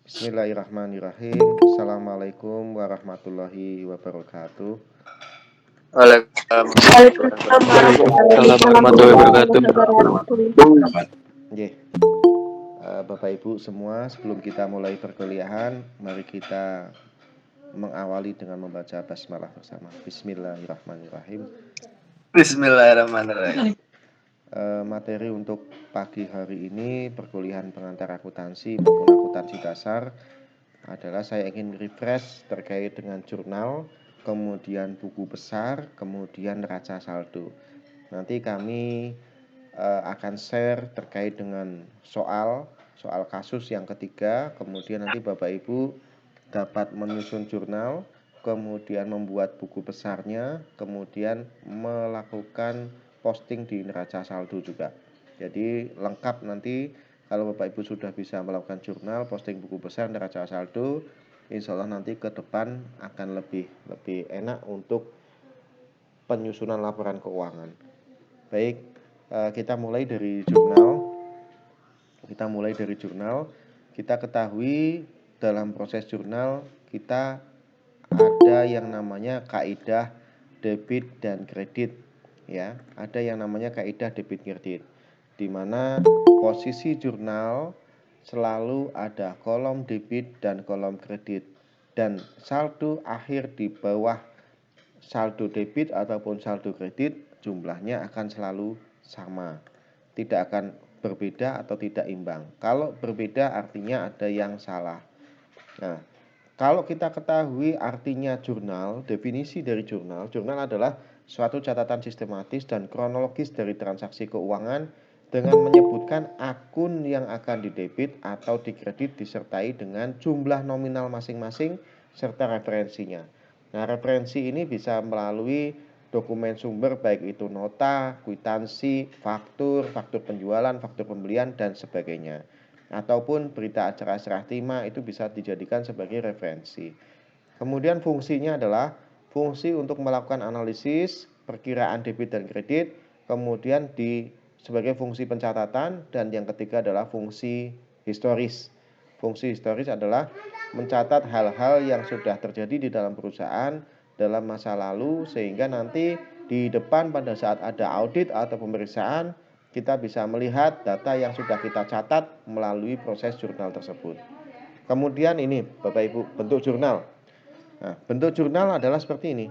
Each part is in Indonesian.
Bismillahirrahmanirrahim. Assalamualaikum warahmatullahi wabarakatuh. Waalaikumsalam Waalaikumsalam warahmatullahi wabarakatuh. Nggih. Bapak Ibu semua, sebelum kita mulai perkuliahan, mari kita mengawali dengan membaca basmalah bersama. Bismillahirrahmanirrahim. Bismillahirrahmanirrahim. Materi untuk pagi hari ini perkuliahan pengantar akuntansi maupun akuntansi dasar adalah saya ingin refresh terkait dengan jurnal, kemudian buku besar, kemudian neraca saldo. Nanti kami akan share terkait dengan soal kasus yang ketiga, kemudian nanti Bapak Ibu dapat menyusun jurnal, kemudian membuat buku besarnya, kemudian melakukan posting di neraca saldo juga. Jadi lengkap nanti kalau Bapak Ibu sudah bisa melakukan jurnal, posting buku besar, neraca saldo, insya Allah nanti ke depan akan lebih enak untuk penyusunan laporan keuangan. Baik, kita mulai dari jurnal. Kita ketahui dalam proses jurnal kita ada yang namanya kaidah debit dan kredit, ya. Ada yang namanya kaidah debit kredit, di mana posisi jurnal selalu ada kolom debit dan kolom kredit, dan saldo akhir di bawah saldo debit ataupun saldo kredit jumlahnya akan selalu sama, tidak akan berbeda atau tidak imbang. Kalau berbeda artinya ada yang salah. Nah, kalau kita ketahui artinya jurnal, definisi dari jurnal adalah suatu catatan sistematis dan kronologis dari transaksi keuangan dengan menyebutkan akun yang akan didebit atau dikredit disertai dengan jumlah nominal masing-masing serta referensinya. Nah, referensi ini bisa melalui dokumen sumber baik itu nota, kwitansi, faktur penjualan, faktur pembelian dan sebagainya, ataupun berita acara serah terima itu bisa dijadikan sebagai referensi. Kemudian fungsinya adalah fungsi untuk melakukan analisis perkiraan debit dan kredit, kemudian sebagai fungsi pencatatan, dan yang ketiga adalah fungsi historis. Fungsi historis adalah mencatat hal-hal yang sudah terjadi di dalam perusahaan dalam masa lalu, sehingga nanti di depan pada saat ada audit atau pemeriksaan kita bisa melihat data yang sudah kita catat melalui proses jurnal tersebut. Kemudian ini Bapak Ibu, bentuk jurnal. Nah, bentuk jurnal adalah seperti ini.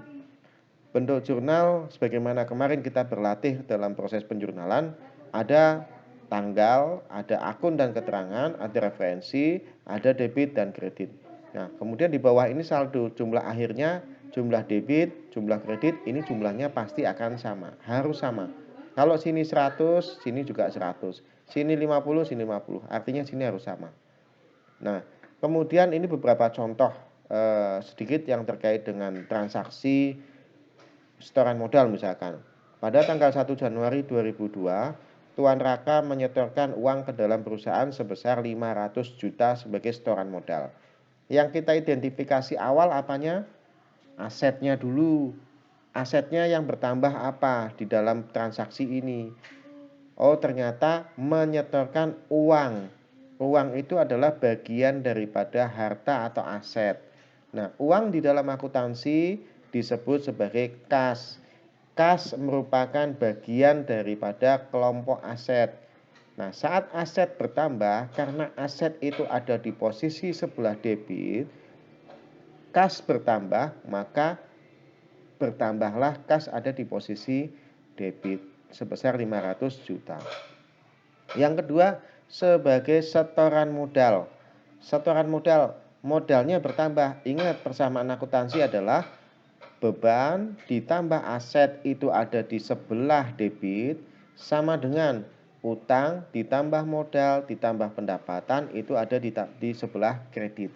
Bentuk jurnal sebagaimana kemarin kita berlatih dalam proses penjurnalan, ada tanggal, ada akun dan keterangan, ada referensi, ada debit dan kredit. Nah, kemudian di bawah ini saldo, jumlah akhirnya, jumlah debit, jumlah kredit, ini jumlahnya pasti akan sama, harus sama. Kalau sini 100, sini juga 100. Sini 50, sini 50. Artinya sini harus sama. Nah, kemudian ini beberapa contoh sedikit yang terkait dengan transaksi setoran modal misalkan. Pada tanggal 1 Januari 2002, Tuan Raka menyetorkan uang ke dalam perusahaan sebesar 500 juta sebagai setoran modal. Yang kita identifikasi awal apanya? Asetnya dulu. Asetnya yang bertambah apa di dalam transaksi ini? Oh, ternyata menyetorkan uang. Uang itu adalah bagian daripada harta atau aset. Nah, uang di dalam akuntansi disebut sebagai kas. Kas merupakan bagian daripada kelompok aset. Nah, saat aset bertambah, karena aset itu ada di posisi sebelah debit, kas bertambah, maka bertambahlah kas ada di posisi debit sebesar 500 juta. Yang kedua, sebagai setoran modal. Setoran modal, modalnya bertambah. Ingat, persamaan akuntansi adalah beban ditambah aset itu ada di sebelah debit sama dengan utang ditambah modal ditambah pendapatan itu ada di sebelah kredit.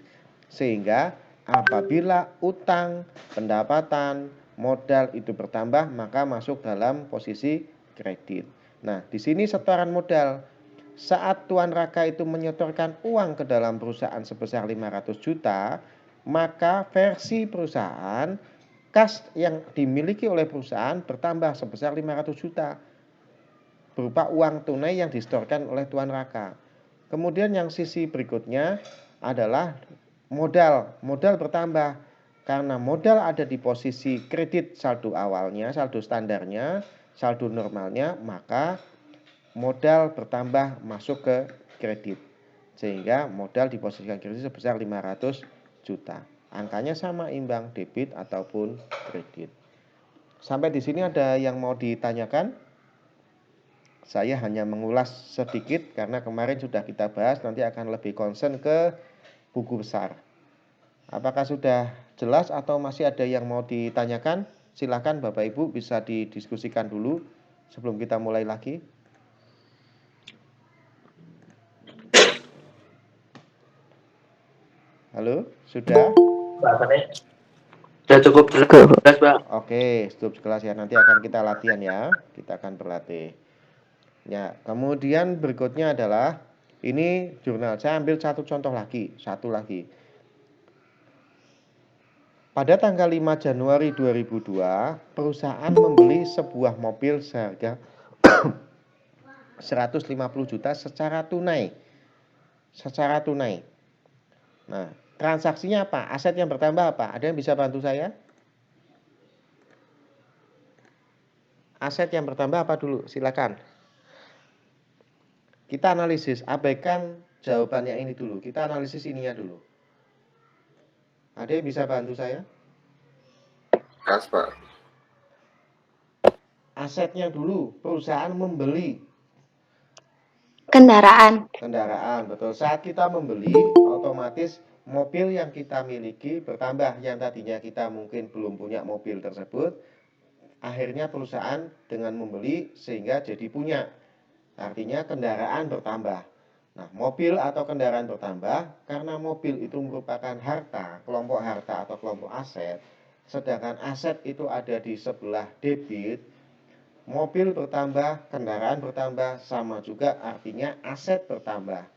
Sehingga apabila utang, pendapatan, modal itu bertambah, maka masuk dalam posisi kredit. Nah, di sini setoran modal. Saat Tuan Raka itu menyetorkan uang ke dalam perusahaan sebesar 500 juta, maka versi perusahaan, kas yang dimiliki oleh perusahaan bertambah sebesar 500 juta berupa uang tunai yang disetorkan oleh Tuan Raka. Kemudian yang sisi berikutnya adalah modal bertambah. Karena modal ada di posisi kredit saldo awalnya, saldo standarnya, saldo normalnya, maka modal bertambah masuk ke kredit. Sehingga modal diposisikan kredit sebesar 500 juta. Angkanya sama, imbang debit ataupun kredit. Sampai di sini ada yang mau ditanyakan? Saya hanya mengulas sedikit karena kemarin sudah kita bahas, nanti akan lebih concern ke buku besar. Apakah sudah jelas atau masih ada yang mau ditanyakan? Silakan Bapak Ibu bisa didiskusikan dulu sebelum kita mulai lagi. Halo, sudah? Sudah cukup jelas, Pak. Oke, cukup jelas ya. Nanti akan kita latihan ya. Kita akan berlatih. Ya, kemudian berikutnya adalah ini jurnal. Saya ambil satu contoh lagi, satu lagi. Pada tanggal 5 Januari 2002, perusahaan membeli sebuah mobil seharga 150 juta secara tunai. Secara tunai. Nah, transaksinya apa? Aset yang bertambah apa? Ada yang bisa bantu saya? Aset yang bertambah apa dulu? Silakan. Kita analisis, abaikan jawabannya ini dulu. Kita analisis ininya dulu. Ada yang bisa bantu saya? Kas, Pak. Asetnya dulu, perusahaan membeli Kendaraan. kendaraan, betul. Saat kita membeli, otomatis mobil yang kita miliki bertambah. Yang tadinya kita mungkin belum punya mobil tersebut, akhirnya perusahaan dengan membeli sehingga jadi punya. Artinya kendaraan bertambah. Nah, mobil atau kendaraan bertambah karena mobil itu merupakan harta, kelompok harta atau kelompok aset. Sedangkan aset itu ada di sebelah debit, mobil bertambah, kendaraan bertambah, sama juga artinya aset bertambah.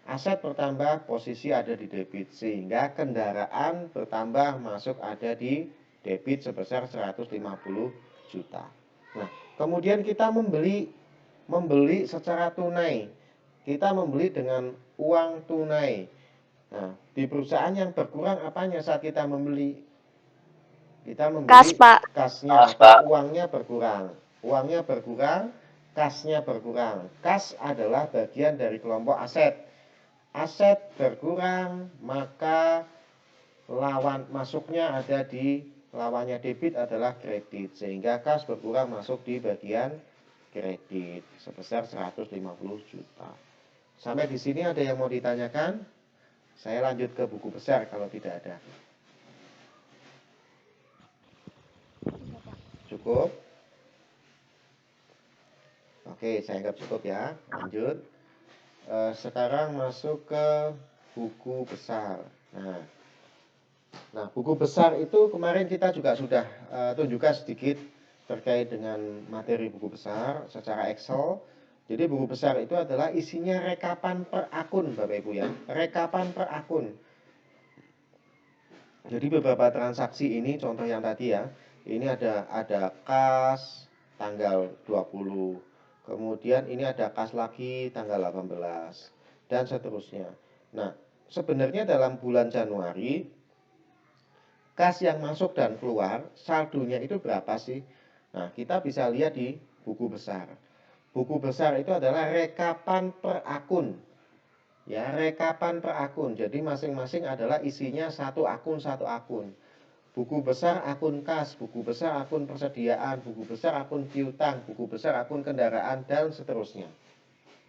Aset bertambah, posisi ada di debit, sehingga kendaraan bertambah masuk ada di debit sebesar 150 juta. Nah, kemudian kita membeli secara tunai. Kita membeli dengan uang tunai. Nah, di perusahaan yang berkurang apanya saat kita membeli? Kita membeli Kas, Pak. kasnya atau uangnya berkurang. Uangnya berkurang, kasnya berkurang. Kas adalah bagian dari kelompok aset. Aset berkurang, maka lawan masuknya ada di lawannya debit adalah kredit. Sehingga kas berkurang masuk di bagian kredit sebesar 150 juta. Sampai di sini ada yang mau ditanyakan? Saya lanjut ke buku besar kalau tidak ada. Cukup? Oke, saya anggap cukup ya. Lanjut. Sekarang masuk ke buku besar. Nah, buku besar itu kemarin kita juga sudah tunjukkan sedikit terkait dengan materi buku besar secara Excel. Jadi buku besar itu adalah isinya rekapan per akun, Bapak Ibu ya. Rekapan per akun. Jadi beberapa transaksi ini contoh yang tadi ya. Ini ada kas tanggal 20. Kemudian ini ada kas lagi tanggal 18 dan seterusnya. Nah, sebenarnya dalam bulan Januari kas yang masuk dan keluar saldonya itu berapa sih? Nah, kita bisa lihat di buku besar. Buku besar itu adalah rekapan per akun. Ya, rekapan per akun. Jadi masing-masing adalah isinya satu akun. Buku besar akun kas, buku besar akun persediaan, buku besar akun piutang, buku besar akun kendaraan, dan seterusnya.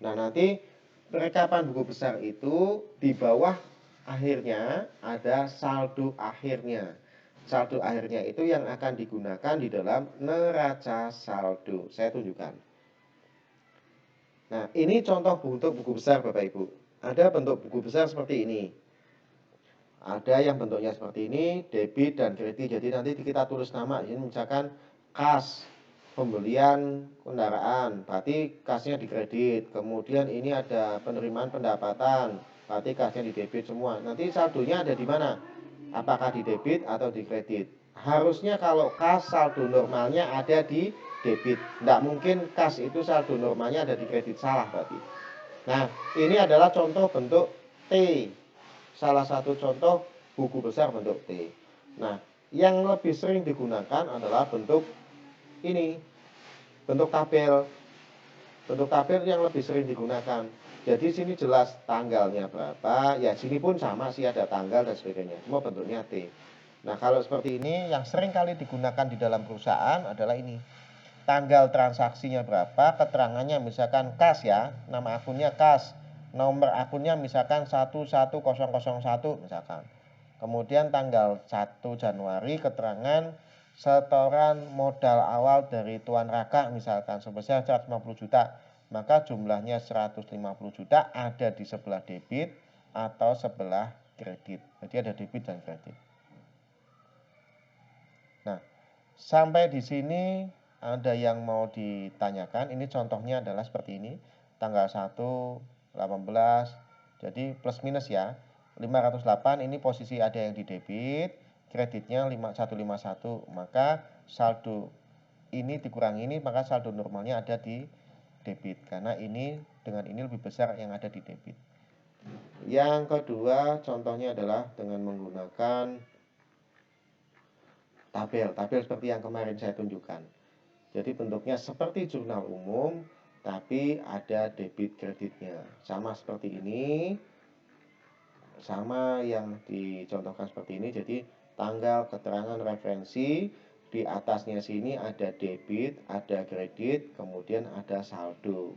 Nah, nanti rekapan buku besar itu di bawah akhirnya ada saldo akhirnya. Saldo akhirnya itu yang akan digunakan di dalam neraca saldo. Saya tunjukkan. Nah, ini contoh bentuk buku besar Bapak Ibu. Ada bentuk buku besar seperti ini. Ada yang bentuknya seperti ini, debit dan kredit. Jadi nanti kita tulis nama, ini misalkan kas pembelian kendaraan, berarti kasnya di kredit. Kemudian ini ada penerimaan pendapatan, berarti kasnya di debit semua. Nanti saldonya ada di mana? Apakah di debit atau di kredit? Harusnya kalau kas saldo normalnya ada di debit. Tidak mungkin kas itu saldo normalnya ada di kredit, salah berarti. Nah, ini adalah contoh bentuk T. salah satu contoh buku besar bentuk T. Nah, yang lebih sering digunakan adalah bentuk ini, bentuk tabel. Bentuk tabel yang lebih sering digunakan. Jadi sini jelas tanggalnya berapa, ya sini pun sama sih, ada tanggal dan sebagainya, semua bentuknya T. Nah, kalau seperti ini yang sering kali digunakan di dalam perusahaan adalah ini. Tanggal transaksinya berapa, keterangannya misalkan kas ya, nama akunnya kas, nomor akunnya misalkan 11001 misalkan. Kemudian tanggal 1 Januari keterangan setoran modal awal dari Tuan Raka misalkan sebesar 150 juta. Maka jumlahnya 150 juta ada di sebelah debit atau sebelah kredit. Jadi ada debit dan kredit. Nah, sampai di sini ada yang mau ditanyakan. Ini contohnya adalah seperti ini. Tanggal 1, 18. Jadi plus minus ya. 508 ini posisi ada yang di debit, kreditnya 151. Maka saldo ini dikurangi ini, maka saldo normalnya ada di debit. Karena ini dengan ini lebih besar yang ada di debit. Yang kedua contohnya adalah dengan menggunakan tabel seperti yang kemarin saya tunjukkan. Jadi bentuknya seperti jurnal umum, tapi ada debit kreditnya. Sama seperti ini, sama yang dicontohkan seperti ini. Jadi tanggal, keterangan, referensi, di atasnya sini ada debit, ada kredit, kemudian ada saldo.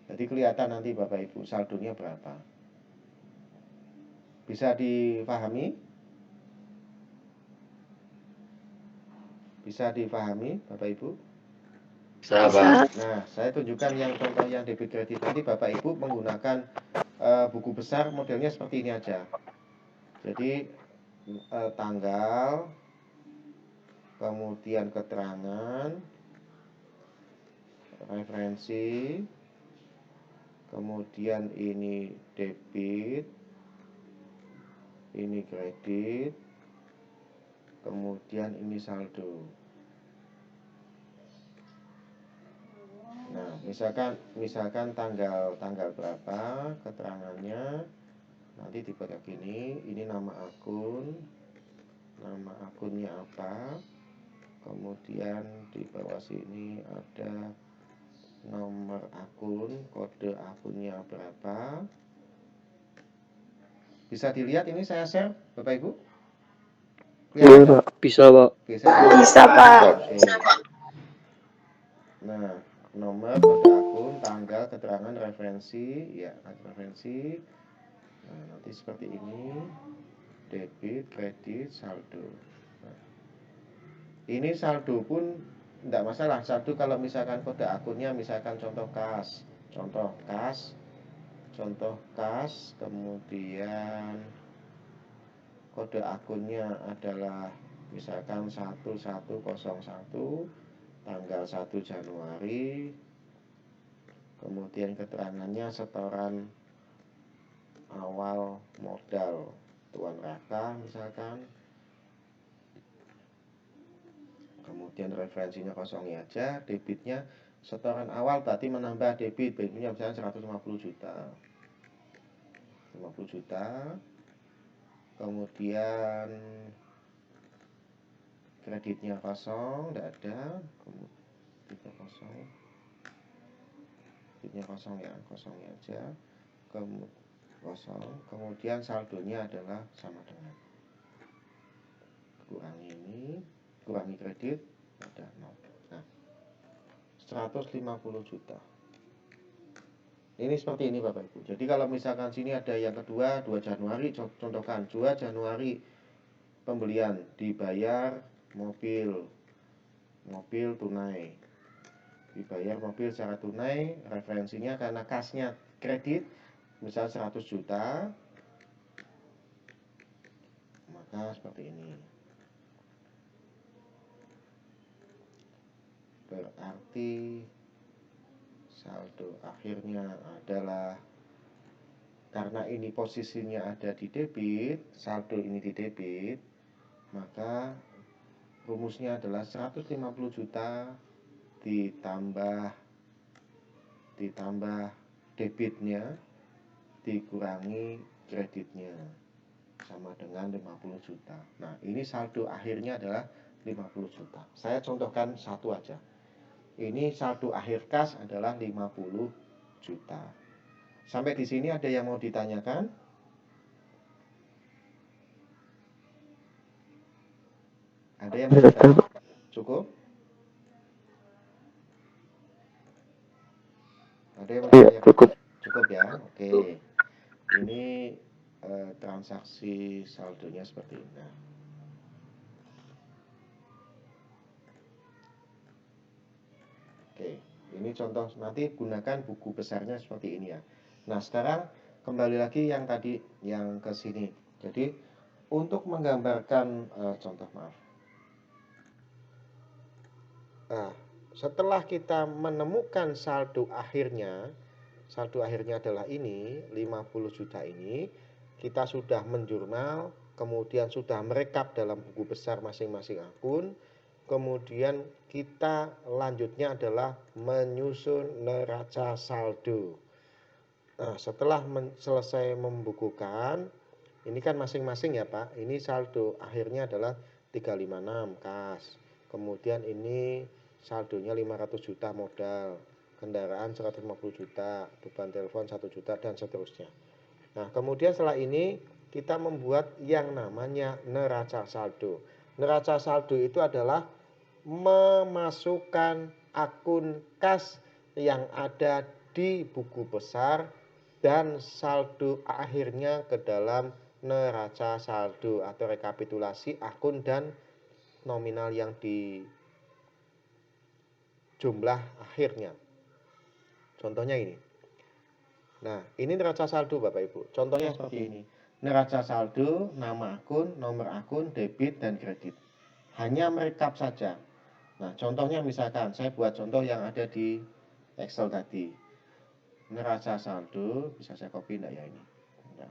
Jadi kelihatan nanti Bapak Ibu saldonya berapa. Bisa dipahami? Bisa dipahami Bapak Ibu? Sahabat. Nah, saya tunjukkan yang contoh yang debit kredit nanti Bapak Ibu menggunakan buku besar modelnya seperti ini aja. Jadi tanggal, kemudian keterangan, referensi, kemudian ini debit, ini kredit, kemudian ini saldo. Nah, misalkan tanggal berapa keterangannya, nanti dibuat gini, ini nama akunnya apa, kemudian di bawah sini ada nomor akun, kode akunnya berapa. Bisa dilihat ini saya share Bapak Ibu? Iya Pak, bisa Pak. Bisa Pak. Oke. Nah, nomor, kode akun, tanggal, keterangan, referensi, ya referensi. Nah, nanti seperti ini, debit, kredit, saldo. Nah, ini saldo pun tidak masalah. Saldo kalau misalkan kode akunnya misalkan contoh kas, kemudian kode akunnya adalah misalkan 1101, tanggal 1 Januari, kemudian keterangannya setoran awal modal Tuan Raka misalkan, kemudian referensinya kosongnya aja, debitnya setoran awal berarti menambah debit, debitnya misalnya 150 juta, kemudian kreditnya kosong, tidak ada, kreditnya kosongnya aja, kosong, kemudian saldonya adalah sama dengan kurangi kredit, ada 0. Nah, 150 juta. Ini seperti ini Bapak Ibu. Jadi kalau misalkan sini ada yang kedua 2 Januari, contohkan 2 Januari pembelian dibayar mobil tunai. Dibayar mobil secara tunai, referensinya karena kasnya kredit misal 100 juta, maka seperti ini. Berarti saldo akhirnya adalah, karena ini posisinya ada di debit, saldo ini di debit, maka rumusnya adalah 150 juta ditambah debitnya dikurangi kreditnya. sama dengan 50 juta. Nah, ini saldo akhirnya adalah 50 juta. Saya contohkan satu aja. Ini saldo akhir kas adalah 50 juta. Sampai di sini ada yang mau ditanyakan? Ada yang mau ditanyakan? Cukup? Ada yang mau ditanyakan? Cukup. Cukup ya? Oke. Ini transaksi saldonya seperti ini. Oke, ini contoh, nanti gunakan buku besarnya seperti ini ya. Nah, sekarang kembali lagi yang tadi, yang ke sini. Jadi, untuk menggambarkan contoh, maaf. Nah, setelah kita menemukan saldo akhirnya adalah ini, 50 juta ini, kita sudah menjurnal, kemudian sudah merekap dalam buku besar masing-masing akun, kemudian kita lanjutnya adalah menyusun neraca saldo. Nah, setelah selesai membukukan, ini kan masing-masing ya Pak, ini saldo akhirnya adalah 356 kas. Kemudian ini saldonya 500 juta modal, kendaraan 150 juta, beban telepon 1 juta, dan seterusnya. Nah, kemudian setelah ini kita membuat yang namanya neraca saldo. Neraca saldo itu adalah memasukkan akun kas yang ada di buku besar dan saldo akhirnya ke dalam neraca saldo atau rekapitulasi akun dan nominal yang di jumlah akhirnya. Contohnya ini. Nah, ini neraca saldo Bapak Ibu. Contohnya seperti ini. Neraca saldo, nama akun, nomor akun, debit, dan kredit. Hanya merekap saja. Nah, contohnya misalkan saya buat contoh yang ada di Excel tadi. Neraca saldo, bisa saya copy enggak ya ini? Enggak.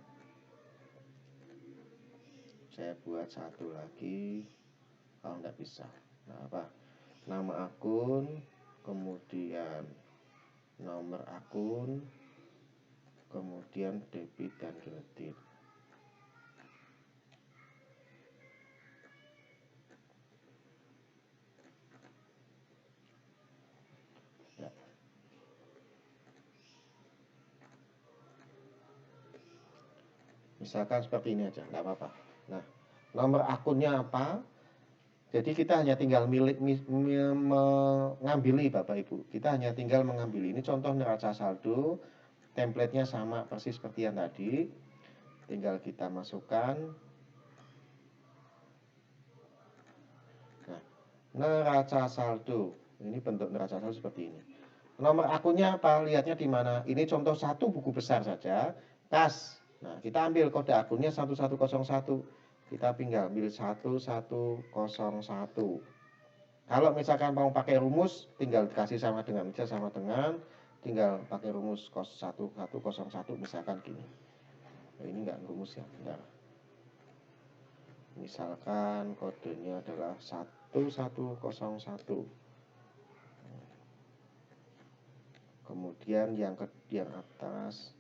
Saya buat satu lagi. Oh, enggak bisa. Nah, apa? Nama akun, kemudian nomor akun, kemudian debit dan kredit. Ya. Misalkan seperti ini aja, enggak apa-apa. Nah, nomor akunnya apa? Jadi kita hanya tinggal mengambil Bapak Ibu. Kita hanya tinggal mengambil ini contoh neraca saldo. Template-nya sama persis seperti yang tadi. Tinggal kita masukkan. Nah, neraca saldo. Ini bentuk neraca saldo seperti ini. Nomor akunnya apa? Lihatnya di mana? Ini contoh satu buku besar saja. Kas. Nah, kita ambil kode akunnya 1101. Kita tinggal ambil 1101. Kalau misalkan mau pakai rumus, tinggal dikasih sama dengan tinggal pakai rumus 1101 misalkan gini. Nah, ini enggak rumus ya, bentar. Misalkan kodenya adalah 1101. Kemudian yang atas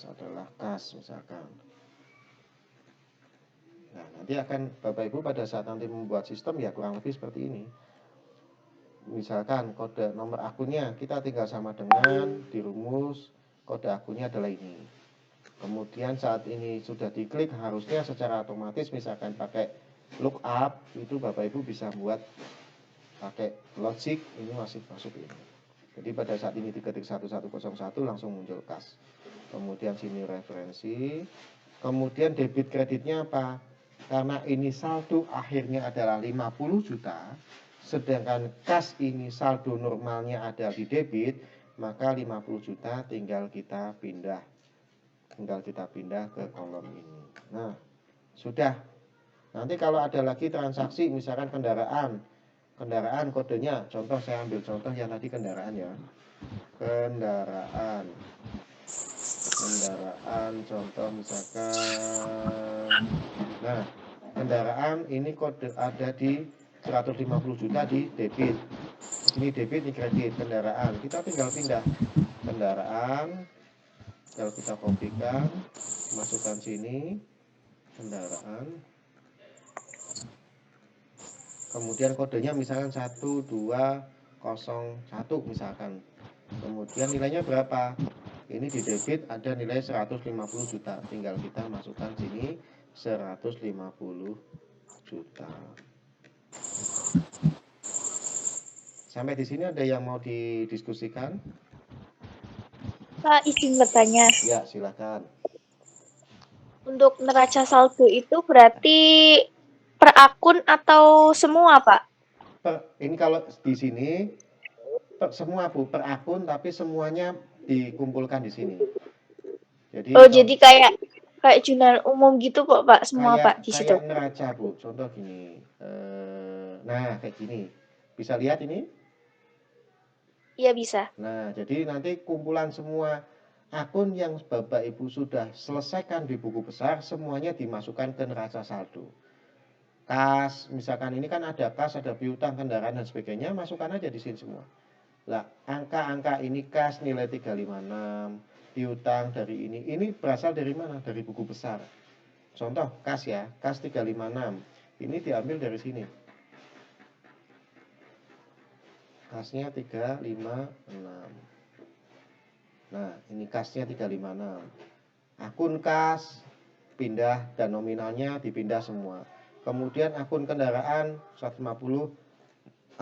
adalah kas misalkan. Nah, nanti akan Bapak Ibu pada saat nanti membuat sistem ya kurang lebih seperti ini. Misalkan kode nomor akunnya kita tinggal sama dengan di rumus kode akunnya adalah ini. Kemudian saat ini sudah diklik harusnya secara otomatis misalkan pakai lookup itu Bapak Ibu bisa buat pakai logic ini masih masuk ini. Jadi pada saat ini diketik 1101 langsung muncul kas. Kemudian sini referensi. Kemudian debit kreditnya apa? Karena ini saldo akhirnya adalah 50 juta, sedangkan kas ini saldo normalnya ada di debit, maka 50 juta tinggal kita pindah ke kolom ini. Nah, sudah. Nanti kalau ada lagi transaksi misalkan kendaraan kodenya, contoh saya ambil contoh yang tadi kendaraan ya. Kendaraan contoh misalkan, nah kendaraan ini kode ada di 150 juta di debit, ini debit, ini kredit kendaraan, kita tinggal pindah kendaraan Kalau kita kopikan, masukkan sini, kendaraan. Kemudian kodenya misalkan 1201 misalkan. Kemudian nilainya berapa? Ini di debit ada nilai 150 juta. Tinggal kita masukkan sini 150 juta. Sampai di sini ada yang mau didiskusikan? Pak, izin bertanya. Ya, silakan. Untuk neraca saldo itu berarti per akun atau semua, Pak? Ini kalau di sini semua Bu, per akun tapi semuanya dikumpulkan di sini. Jadi Jadi kayak jurnal umum gitu kok, Pak, semua Pak di situ. Kayak neraca Bu. Contoh gini. Nah, kayak gini. Bisa lihat ini? Iya bisa. Nah, jadi nanti kumpulan semua akun yang Bapak Ibu sudah selesaikan di buku besar semuanya dimasukkan ke neraca saldo. Kas, misalkan ini kan ada kas, ada piutang, kendaraan dan sebagainya, masukkan aja di sini semua. Lah, angka-angka ini kas nilai 356, piutang dari ini berasal dari mana? Dari buku besar. Contoh kas ya, kas 356. Ini diambil dari sini. Kasnya 356. Nah, ini kasnya 356. Akun kas pindah dan nominalnya dipindah semua. Kemudian akun kendaraan 150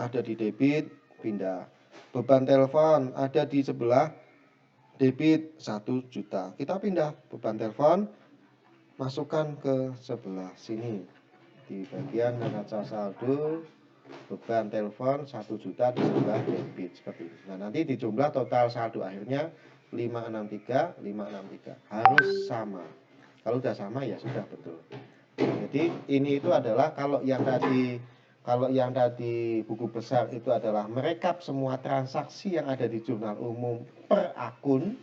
ada di debit, pindah. Beban telepon ada di sebelah debit 1 juta. Kita pindah beban telepon, masukkan ke sebelah sini. Di bagian neraca saldo, beban telepon 1 juta di sebelah debit seperti ini. Nah, nanti dijumlah total saldo akhirnya 563 harus sama. Kalau udah sama ya sudah betul. Jadi ini itu adalah kalau yang tadi buku besar itu adalah merekap semua transaksi yang ada di jurnal umum per akun.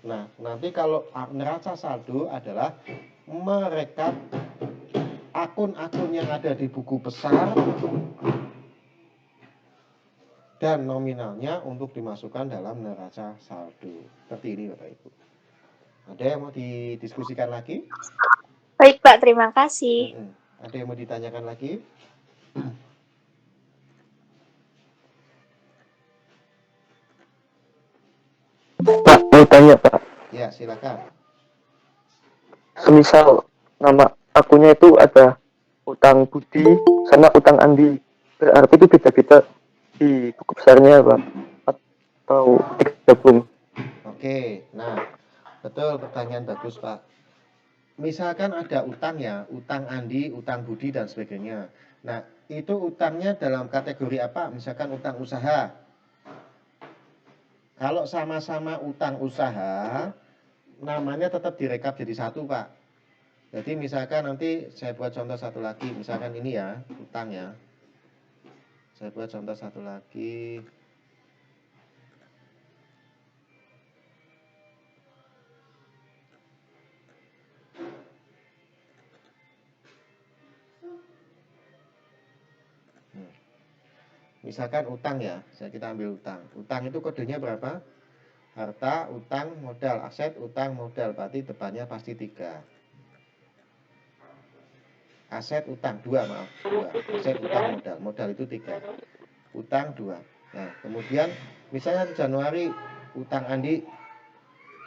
Nah, nanti kalau neraca saldo adalah merekap akun-akun yang ada di buku besar dan nominalnya untuk dimasukkan dalam neraca saldo. Seperti ini Bapak Ibu. Ada yang mau didiskusikan lagi? Baik Pak, terima kasih. Ada yang mau ditanyakan lagi? Pak, mau tanya Pak. Ya, silakan. Semisal nama akunnya itu ada utang budi sama utang andi, berarti itu beda-beda di buku besarnya Pak atau digabung? Oke, nah betul, pertanyaan bagus Pak. Misalkan ada utang ya, utang andi, utang budi dan sebagainya. Nah, itu utangnya dalam kategori apa? Misalkan utang usaha. Kalau sama-sama utang usaha, namanya tetap direkap jadi satu Pak. Jadi misalkan nanti saya buat contoh satu lagi, misalkan ini ya, utang ya. Saya buat contoh satu lagi. Misalkan utang ya, kita ambil utang. Utang itu kodenya berapa? Harta, utang, modal, aset, utang, modal. Berarti depannya pasti 3. Aset, utang, 2 maaf. 2. Aset, utang, modal. Modal itu 3. Utang 2. Nah, kemudian misalnya Januari, utang andi.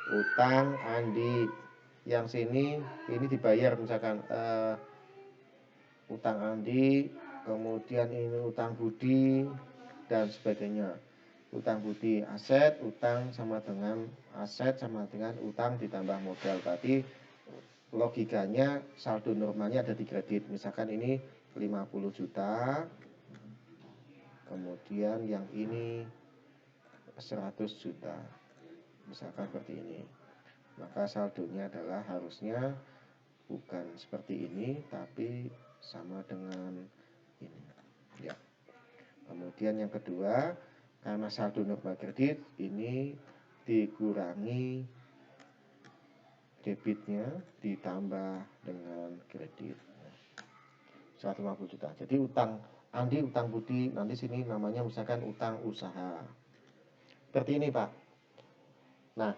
Utang andi. Yang sini, ini dibayar misalkan utang andi. Kemudian ini utang budi dan sebagainya. Utang budi aset, utang sama dengan aset sama dengan utang ditambah modal. Berarti logikanya saldo normalnya ada di kredit. Misalkan ini 50 juta. Kemudian yang ini 100 juta. Misalkan seperti ini. Maka saldonya adalah harusnya bukan seperti ini tapi sama dengan ini. Ya. Kemudian yang kedua, karena saldo normal kredit ini dikurangi debitnya ditambah dengan kredit 150 juta. Jadi utang andi, utang budi, nanti sini namanya misalkan utang usaha. Seperti ini Pak. Nah,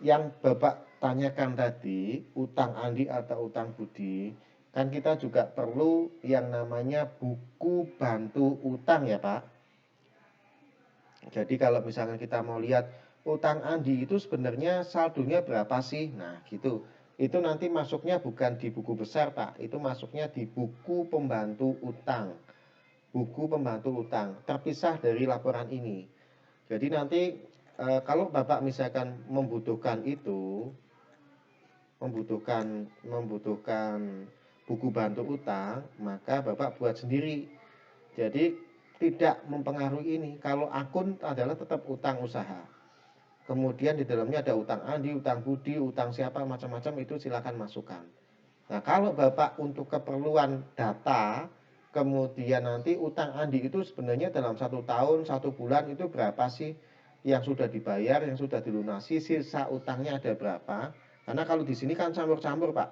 yang Bapak tanyakan tadi, utang andi atau utang budi, kan kita juga perlu yang namanya buku bantu utang ya Pak. Jadi kalau misalkan kita mau lihat utang andi itu sebenarnya saldonya berapa sih? Nah gitu. Itu nanti masuknya bukan di buku besar Pak, itu masuknya di buku pembantu utang. Buku pembantu utang, terpisah dari laporan ini. Jadi nanti kalau Bapak misalkan membutuhkan itu, membutuhkan buku bantu utang, maka Bapak buat sendiri. Jadi tidak mempengaruhi ini. Kalau akun adalah tetap utang usaha. Kemudian di dalamnya ada utang andi, utang budi, utang siapa macam-macam itu silakan masukkan. Nah, kalau Bapak untuk keperluan data, kemudian nanti utang andi itu sebenarnya dalam 1 tahun, 1 bulan itu berapa sih yang sudah dibayar, yang sudah dilunasi, sisa utangnya ada berapa? Karena kalau di sini kan campur-campur Pak,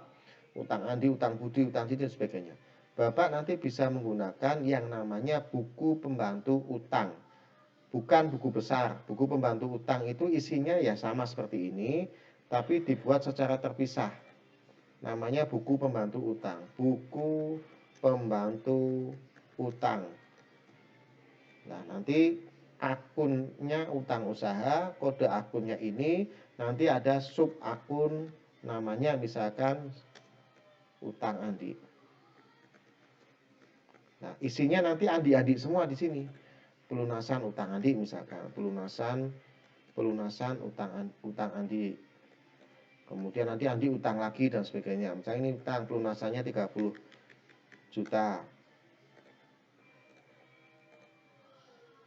utang andi, utang budi, utang cicil dan sebagainya. Bapak nanti bisa menggunakan yang namanya buku pembantu utang. Bukan buku besar. Buku pembantu utang itu isinya ya sama seperti ini, tapi dibuat secara terpisah. Namanya buku pembantu utang. Buku pembantu utang. Nah, nanti akunnya utang usaha, kode akunnya ini, nanti ada sub akun namanya misalkan utang andi. Nah, isinya nanti andi-andi semua di sini. Pelunasan utang andi misalkan, pelunasan utang andi. Kemudian nanti andi utang lagi dan sebagainya. Misalnya ini utang pelunasannya 30 juta.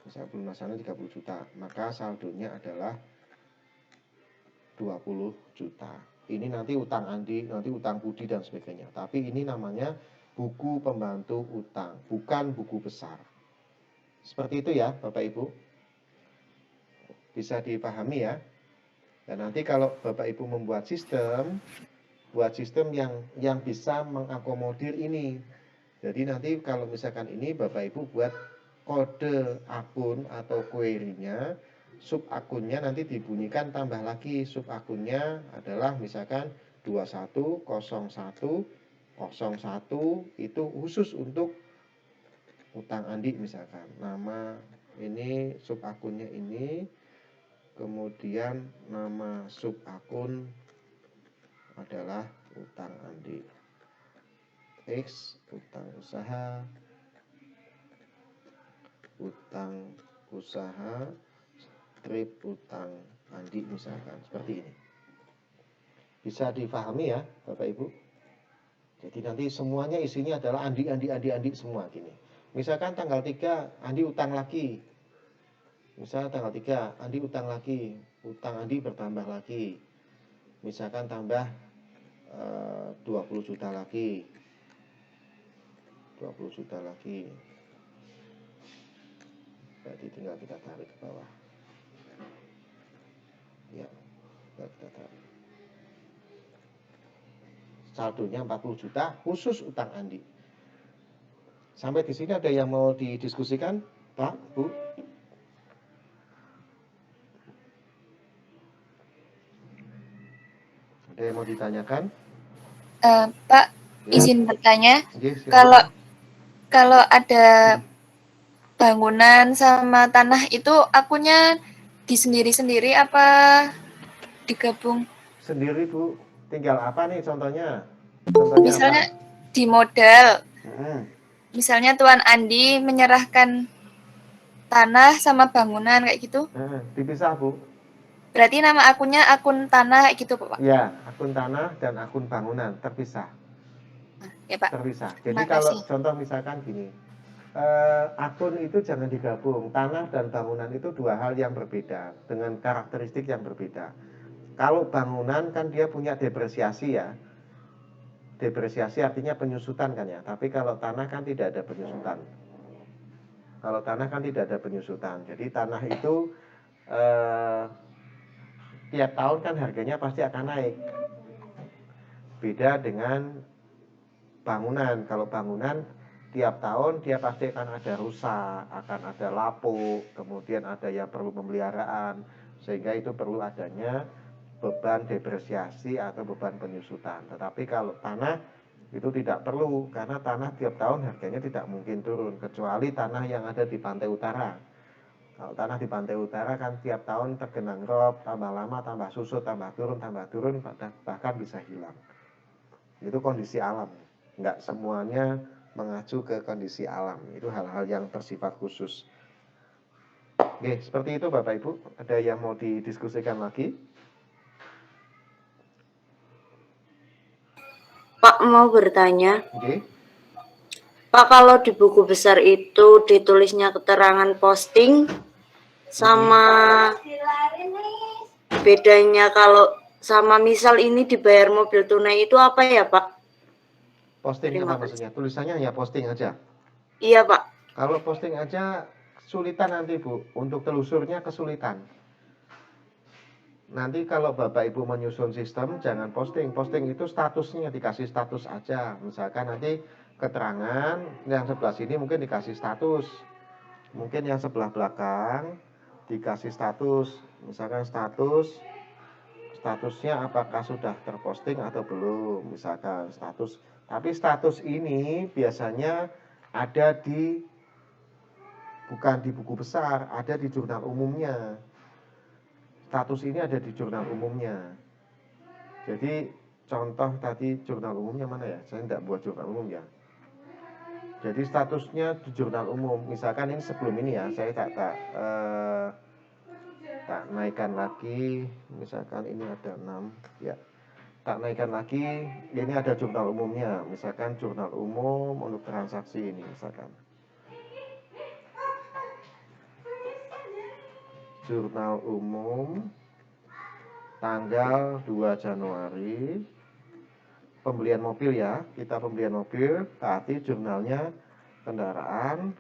Misalnya pelunasannya 30 juta, maka saldonya adalah 20 juta. Ini nanti utang andi, nanti utang budi dan sebagainya. Tapi ini namanya buku pembantu utang, bukan buku besar. Seperti itu ya Bapak Ibu. Bisa dipahami ya. Dan nanti kalau Bapak Ibu membuat sistem, buat sistem yang bisa mengakomodir ini. Jadi nanti kalau misalkan ini Bapak Ibu buat kode akun atau query-nya, sub akunnya nanti dibunyikan tambah lagi. Sub akunnya adalah misalkan 210101 itu khusus untuk utang andi misalkan. Nama ini sub akunnya ini, kemudian nama sub akun adalah utang andi. X utang usaha strip utang andi misalkan seperti ini. Bisa dipahami ya Bapak Ibu. Jadi nanti semuanya isinya adalah andi semua gini. Misalkan tanggal 3 andi utang lagi. Misalnya tanggal 3 andi utang lagi, utang andi bertambah lagi. Misalkan tambah 20 juta lagi. 20 juta lagi. Berarti tinggal kita tarik ke bawah. Ya, tinggal kita tarik. Saldonya 40 juta khusus utang andi. Sampai di sini ada yang mau didiskusikan, Pak, Bu? Ada yang mau ditanyakan? Pak, Ya. izin bertanya. Yes, Kalau ada bangunan sama tanah itu akunnya di sendiri-sendiri apa digabung? Sendiri Bu, tinggal apa nih contohnya? Misalnya di modal, apa? misalnya Tuan Andi menyerahkan tanah sama bangunan kayak gitu. Dipisah Bu. Berarti nama akunnya akun tanah kayak gitu Pak? Ya, akun tanah dan akun bangunan terpisah. Ya Pak. Terpisah. Jadi kalau contoh misalkan gini, akun itu jangan digabung. Tanah dan bangunan itu dua hal yang berbeda dengan karakteristik yang berbeda. Kalau bangunan kan dia punya depresiasi ya. Depresiasi artinya penyusutan kan ya. Tapi kalau tanah kan tidak ada penyusutan. Kalau tanah kan tidak ada penyusutan. Jadi tanah itu tiap tahun kan harganya pasti akan naik. Beda dengan bangunan. Kalau bangunan tiap tahun dia pasti akan ada rusak, akan ada lapuk, kemudian ada yang perlu pemeliharaan, sehingga itu perlu adanya beban depresiasi atau beban penyusutan. Tetapi kalau tanah itu tidak perlu, karena tanah tiap tahun harganya tidak mungkin turun, kecuali tanah yang ada di pantai utara. Kalau tanah di pantai utara kan tiap tahun tergenang rob, tambah lama, tambah susut, tambah turun, bahkan bisa hilang. Itu kondisi alam, nggak semuanya mengacu ke kondisi alam, itu hal-hal yang bersifat khusus. Oke, seperti itu Bapak Ibu. Ada yang mau didiskusikan lagi? Pak mau bertanya, Oke. Pak, kalau di buku besar itu ditulisnya keterangan posting sama bedanya kalau sama misal ini dibayar mobil tunai itu apa ya Pak? Posting Terima apa kasih. maksudnya? Tulisannya ya posting aja. Iya Pak. Kalau posting aja kesulitan nanti Bu, untuk telusurnya kesulitan. Nanti kalau Bapak Ibu menyusun sistem jangan posting. Posting itu statusnya dikasih status aja. Misalkan nanti keterangan yang sebelah sini mungkin dikasih status. Mungkin yang sebelah belakang dikasih status. Misalkan statusnya apakah sudah terposting atau belum, misalkan status. Tapi status ini biasanya ada bukan di buku besar, ada di jurnal umumnya. Status ini ada di jurnal umumnya. Jadi contoh tadi jurnal umumnya mana ya? Saya tidak buat jurnal umum ya. Jadi statusnya di jurnal umum. Misalkan ini sebelum ini ya, saya tak naikkan lagi. Misalkan ini ada 6 ya. Tak naikkan lagi. Ini ada jurnal umumnya. Misalkan jurnal umum untuk transaksi ini misalkan. Jurnal umum tanggal 2 Januari pembelian mobil ya, kita pembelian mobil, berarti jurnalnya kendaraan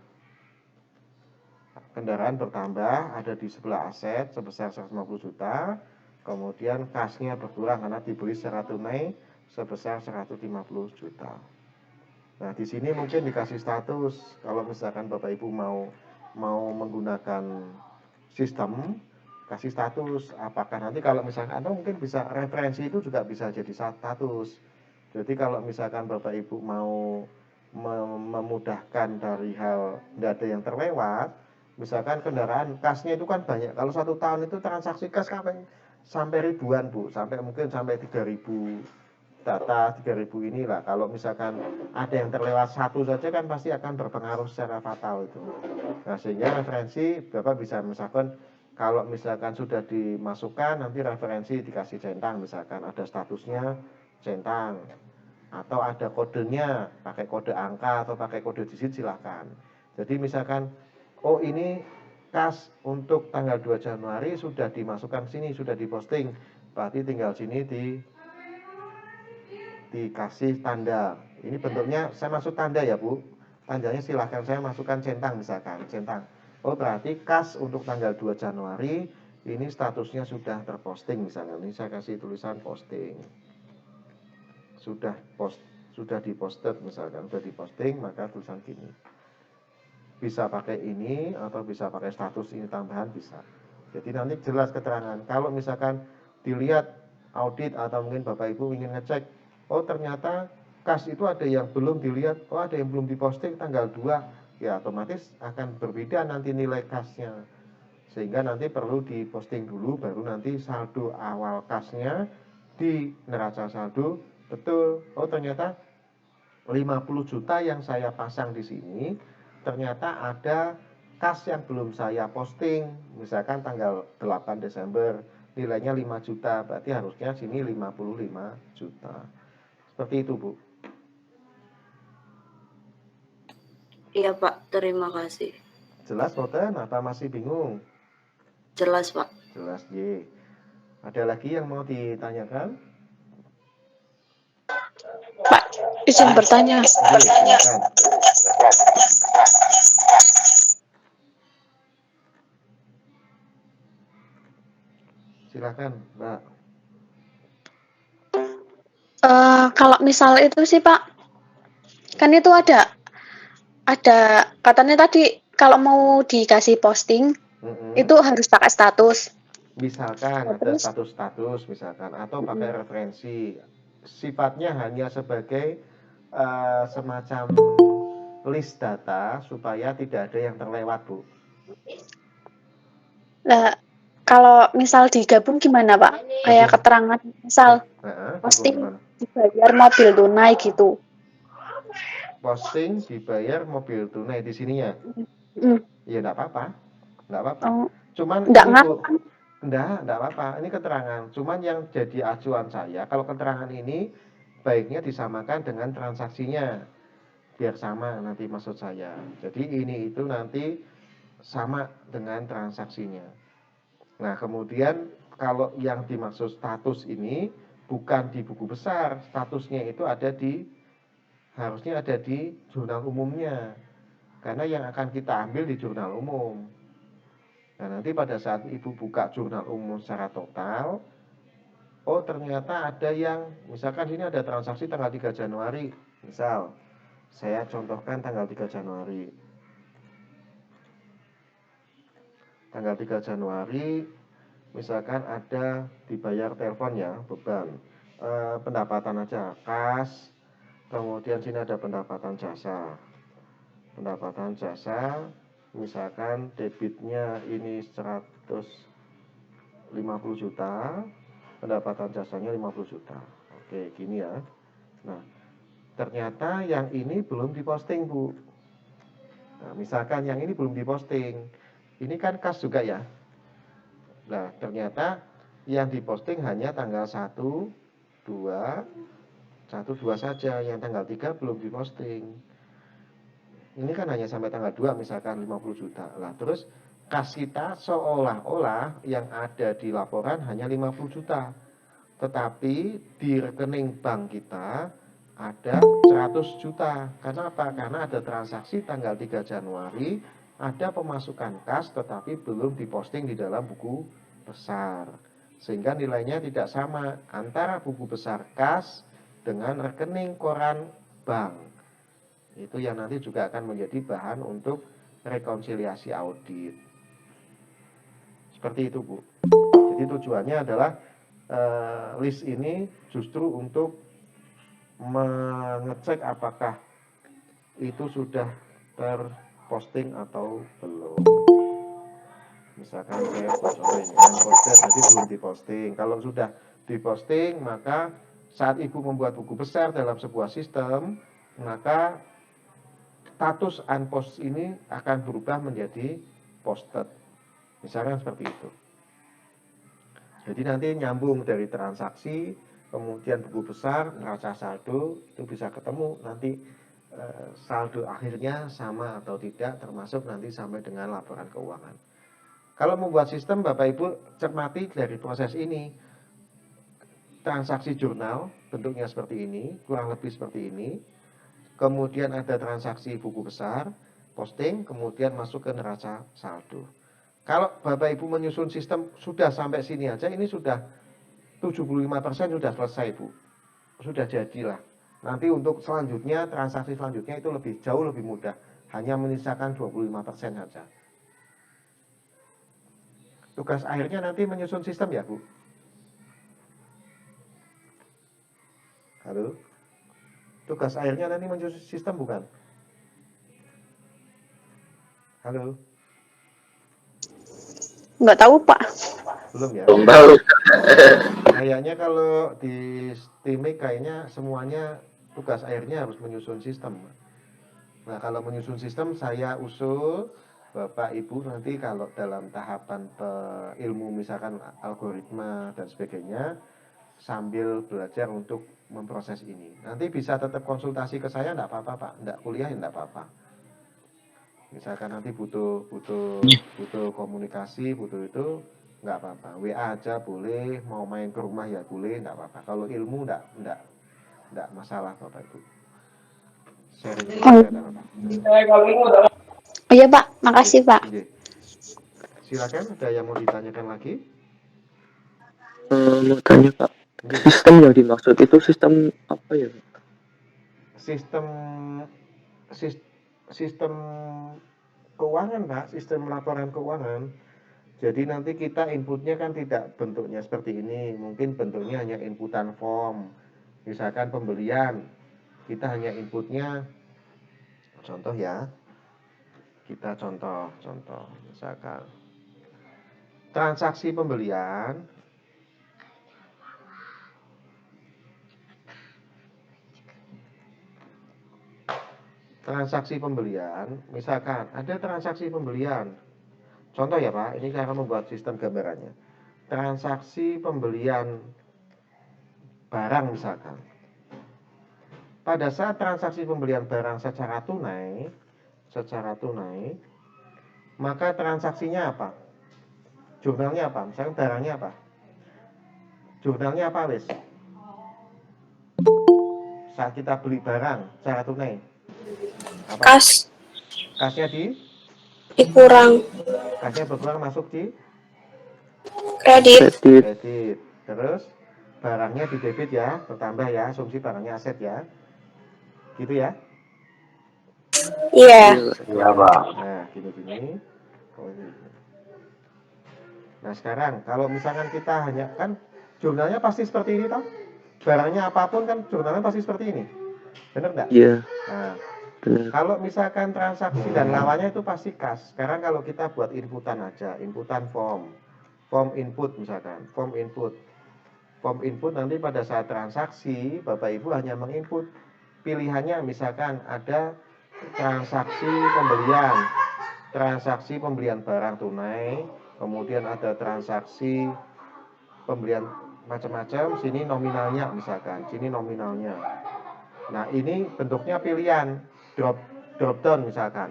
bertambah, ada di sebelah aset sebesar 150 juta, kemudian kasnya berkurang karena dibeli secara tunai sebesar 150 juta. Nah, di sini mungkin dikasih status, kalau misalkan Bapak Ibu mau menggunakan sistem, kasih status, apakah nanti kalau misalkan atau mungkin bisa referensi itu juga bisa jadi status. Jadi kalau misalkan Bapak Ibu mau memudahkan dari hal tidak ada yang terlewat, misalkan kendaraan kasnya itu kan banyak. Kalau 1 tahun itu transaksi kas sampai ribuan Bu, mungkin sampai 3.000 data 3.000 inilah. Kalau misalkan ada yang terlewat satu saja kan pasti akan berpengaruh secara fatal itu. Nah, sehingga referensi Bapak bisa misalkan kalau misalkan sudah dimasukkan nanti referensi dikasih centang, misalkan ada statusnya centang atau ada kodenya pakai kode angka atau pakai kode digit silahkan. Jadi misalkan oh ini kas untuk tanggal 2 Januari sudah dimasukkan sini, sudah diposting, berarti tinggal sini dikasih tanda. Ini bentuknya saya masuk tanda ya Bu. Tandanya silahkan saya masukkan centang misalkan, centang. Oh berarti kas untuk tanggal 2 Januari ini statusnya sudah terposting misalnya. Ini saya kasih tulisan posting. Sudah diposted misalkan, sudah diposting maka tulisan gini. Bisa pakai ini atau bisa pakai status ini tambahan bisa. Jadi nanti jelas keterangan. Kalau misalkan dilihat audit atau mungkin Bapak Ibu ingin ngecek, oh ternyata kas itu ada yang belum dilihat, oh ada yang belum diposting tanggal 2, ya otomatis akan berbeda nanti nilai kasnya. Sehingga nanti perlu diposting dulu, baru nanti saldo awal kasnya di neraca saldo betul. Oh ternyata 50 juta yang saya pasang di sini, ternyata ada kas yang belum saya posting, misalkan tanggal 8 Desember, nilainya 5 juta, berarti harusnya sini 55 juta. Seperti itu, Bu. Iya Pak, terima kasih. Jelas, Boten? Apa masih bingung? Jelas Pak. Jelas, Ye. Ada lagi yang mau ditanyakan? Pak, izin bertanya. Silakan. Silakan, Mbak. Kalau misal itu sih Pak, kan itu ada katanya tadi kalau mau dikasih posting itu harus pakai status. Misalkan ada Terus, status-status misalkan atau pakai referensi. Sifatnya hanya sebagai semacam list data supaya tidak ada yang terlewat, Bu. lah, kalau misal digabung gimana, Pak? Kayak keterangan, misal Gabung posting gimana? dibayar mobil tunai gitu. Posting dibayar mobil tunai di sininya. Mm. Ya enggak apa-apa. Enggak apa-apa. Oh, Cuman nggak ini, ngaruh Bu. kan? Enggak apa-apa. Ini keterangan. Cuman yang jadi acuan saya kalau keterangan ini baiknya disamakan dengan transaksinya. Biar sama nanti maksud saya. Jadi ini itu nanti sama dengan transaksinya. Nah, kemudian kalau yang dimaksud status ini bukan di buku besar, statusnya itu harusnya ada di jurnal umumnya. Karena yang akan kita ambil di jurnal umum. Nah, nanti pada saat Ibu buka jurnal umum secara total, oh ternyata ada yang, misalkan sini ada transaksi tanggal 3 Januari, misal, saya contohkan tanggal 3 Januari. Tanggal 3 Januari, misalkan ada dibayar telepon ya, beban. Pendapatan aja, kas, kemudian sini ada pendapatan jasa. Pendapatan jasa, misalkan debitnya ini 150 juta, pendapatan jasanya 50 juta. Oke, gini ya. Nah, ternyata yang ini belum diposting, Bu. Nah, misalkan yang ini belum diposting. Ini kan kas juga ya. Nah, ternyata yang diposting hanya tanggal 1, 2, 1, 2 saja. Yang tanggal 3 belum diposting. Ini kan hanya sampai tanggal 2 misalkan 50 juta. Lah, terus kas kita seolah-olah yang ada di laporan hanya 50 juta. Tetapi di rekening bank kita ada 100 juta. Karena apa? Karena ada transaksi tanggal 3 Januari, ada pemasukan kas tetapi belum diposting di dalam buku besar. Sehingga nilainya tidak sama antara buku besar kas dengan rekening koran bank. Itu yang nanti juga akan menjadi bahan untuk rekonsiliasi audit. Seperti itu, Bu. Jadi tujuannya adalah list ini justru untuk mengecek apakah itu sudah terposting atau belum. Misalkan kayak contoh ini unposted, jadi belum diposting. Kalau sudah diposting, maka saat Ibu membuat buku besar dalam sebuah sistem, maka status unpost ini akan berubah menjadi posted. Misalkan seperti itu. Jadi nanti nyambung dari transaksi, kemudian buku besar, neraca saldo, itu bisa ketemu nanti saldo akhirnya sama atau tidak, termasuk nanti sampai dengan laporan keuangan. Kalau membuat sistem, Bapak Ibu cermati dari proses ini. Transaksi jurnal, bentuknya seperti ini, kurang lebih seperti ini. Kemudian ada transaksi buku besar, posting, kemudian masuk ke neraca saldo. Kalau Bapak Ibu menyusun sistem sudah sampai sini aja, ini sudah 75% sudah selesai, Bu. Sudah jadilah. Nanti untuk selanjutnya, transaksi selanjutnya itu jauh lebih mudah. Hanya menyisakan 25% saja. Tugas akhirnya nanti menyusun sistem ya, Bu. Halo? Tugas akhirnya nanti menyusun sistem bukan? Halo? Nggak tahu, Pak. Belum ya? Belum tahu. Kayaknya kalau di Steamik kayaknya semuanya tugas akhirnya harus menyusun sistem. Nah, kalau menyusun sistem saya usul Bapak Ibu nanti kalau dalam tahapan ilmu misalkan algoritma dan sebagainya sambil belajar untuk memproses ini. Nanti bisa tetap konsultasi ke saya enggak apa-apa, Pak. Enggak kuliah enggak apa-apa. Misalkan nanti butuh komunikasi, butuh itu enggak apa-apa. WA aja boleh, mau main ke rumah ya boleh, enggak apa-apa. Kalau ilmu enggak masalah Bapak Ibu. Sharing aja enggak apa-apa. Oh iya, Pak. Makasih, Pak. Oke. Silakan, ada yang mau ditanyakan lagi? Mau tanya Pak, sistem yang dimaksud itu sistem apa ya? Sistem keuangan, Pak, sistem laporan keuangan. Jadi nanti kita inputnya kan tidak bentuknya seperti ini, mungkin bentuknya hanya inputan form. Misalkan pembelian, kita hanya inputnya, contoh ya, kita contoh, misalkan transaksi pembelian, misalkan ada transaksi pembelian. Contoh ya Pak, ini saya akan membuat sistem gambarannya. Transaksi pembelian barang misalkan. Pada saat transaksi pembelian barang secara tunai, maka transaksinya apa? Jurnalnya apa? Misalkan barangnya apa? Jurnalnya apa wes? Saat kita beli barang secara tunai. Apa? Kasnya dikurang, kasnya berkurang masuk di kredit, kredit. Terus barangnya di debit ya, bertambah ya, asumsi barangnya aset ya. Gitu ya. iya, Nah, gini. Nah, sekarang kalau misalkan kita hanya kan jurnalnya pasti seperti ini toh. Barangnya apapun kan jurnalnya pasti seperti ini. Bener enggak? Iya, Nah, benar. kalau misalkan transaksi dan lawannya itu pasti kas. Sekarang kalau kita buat inputan aja, inputan form input misalkan, form input nanti pada saat transaksi Bapak Ibu hanya menginput pilihannya, misalkan ada transaksi pembelian barang tunai, kemudian ada transaksi pembelian macam-macam, sini nominalnya misalkan, sini nominalnya. Nah, ini bentuknya pilihan, drop down misalkan.